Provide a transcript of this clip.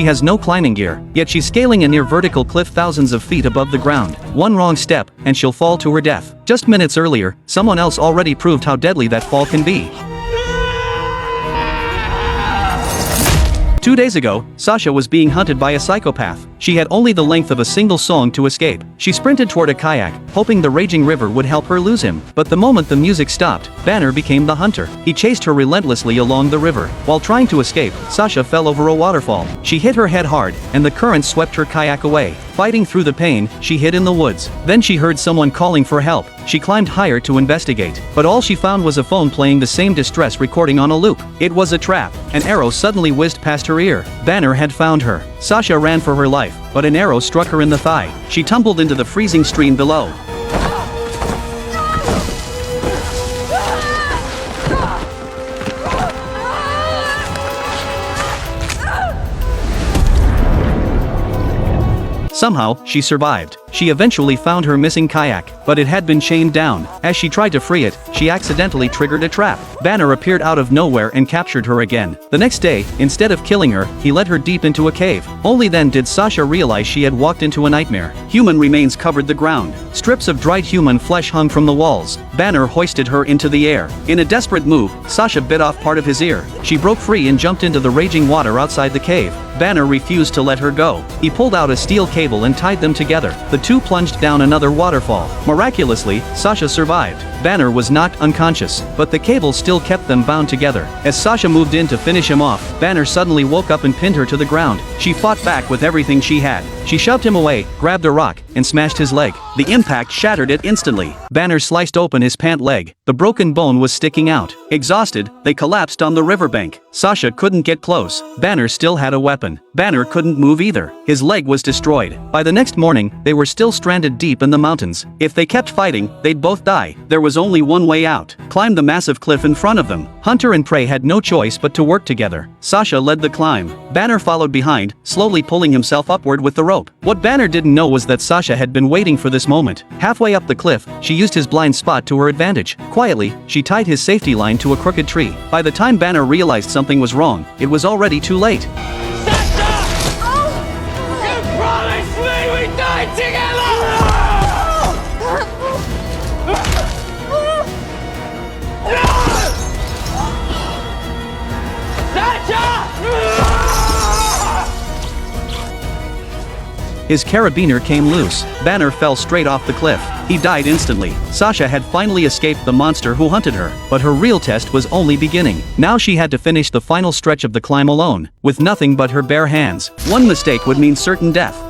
She has no climbing gear, yet she's scaling a near vertical cliff thousands of feet above the ground. One wrong step, and she'll fall to her death. Just minutes earlier, someone else already proved how deadly that fall can be. 2 days ago, Sasha was being hunted by a psychopath. She had only the length of a single song to escape. She sprinted toward a kayak, hoping the raging river would help her lose him. But the moment the music stopped, Banner became the hunter. He chased her relentlessly along the river. While trying to escape, Sasha fell over a waterfall. She hit her head hard, and the current swept her kayak away. Fighting through the pain, she hid in the woods. Then she heard someone calling for help. She climbed higher to investigate, but all she found was a phone playing the same distress recording on a loop. It was a trap. An arrow suddenly whizzed past her ear. Banner had found her. Sasha ran for her life, but an arrow struck her in the thigh. She tumbled into the freezing stream below. Somehow, she survived. She eventually found her missing kayak, but it had been chained down. As she tried to free it, she accidentally triggered a trap. Banner appeared out of nowhere and captured her again. The next day, instead of killing her, he led her deep into a cave. Only then did Sasha realize she had walked into a nightmare. Human remains covered the ground. Strips of dried human flesh hung from the walls. Banner hoisted her into the air. In a desperate move, Sasha bit off part of his ear. She broke free and jumped into the raging water outside the cave. Banner refused to let her go. He pulled out a steel cable and tied them together. The two plunged down another waterfall. Miraculously, Sasha survived. Banner was knocked unconscious, but the cable still kept them bound together. As Sasha moved in to finish him off, Banner suddenly woke up and pinned her to the ground. She fought back with everything she had. She shoved him away, grabbed a rock, and smashed his leg. The impact shattered it instantly. Banner sliced open his pant leg. The broken bone was sticking out. Exhausted, they collapsed on the riverbank. Sasha couldn't get close. Banner still had a weapon. Banner couldn't move either. His leg was destroyed. By the next morning, they were still stranded deep in the mountains. If they kept fighting, they'd both die. There was only one way out: climb the massive cliff in front of them. Hunter and prey had no choice but to work together. Sasha led the climb. Banner followed behind, slowly pulling himself upward with the rope. What Banner didn't know was that Sasha had been waiting for this moment. Halfway up the cliff, she used his blind spot to her advantage. Quietly, she tied his safety line to a crooked tree. By the time Banner realized something was wrong, it was already too late. His carabiner came loose. Banner fell straight off the cliff. He died instantly. Sasha had finally escaped the monster who hunted her, but her real test was only beginning. Now she had to finish the final stretch of the climb alone, with nothing but her bare hands. One mistake would mean certain death.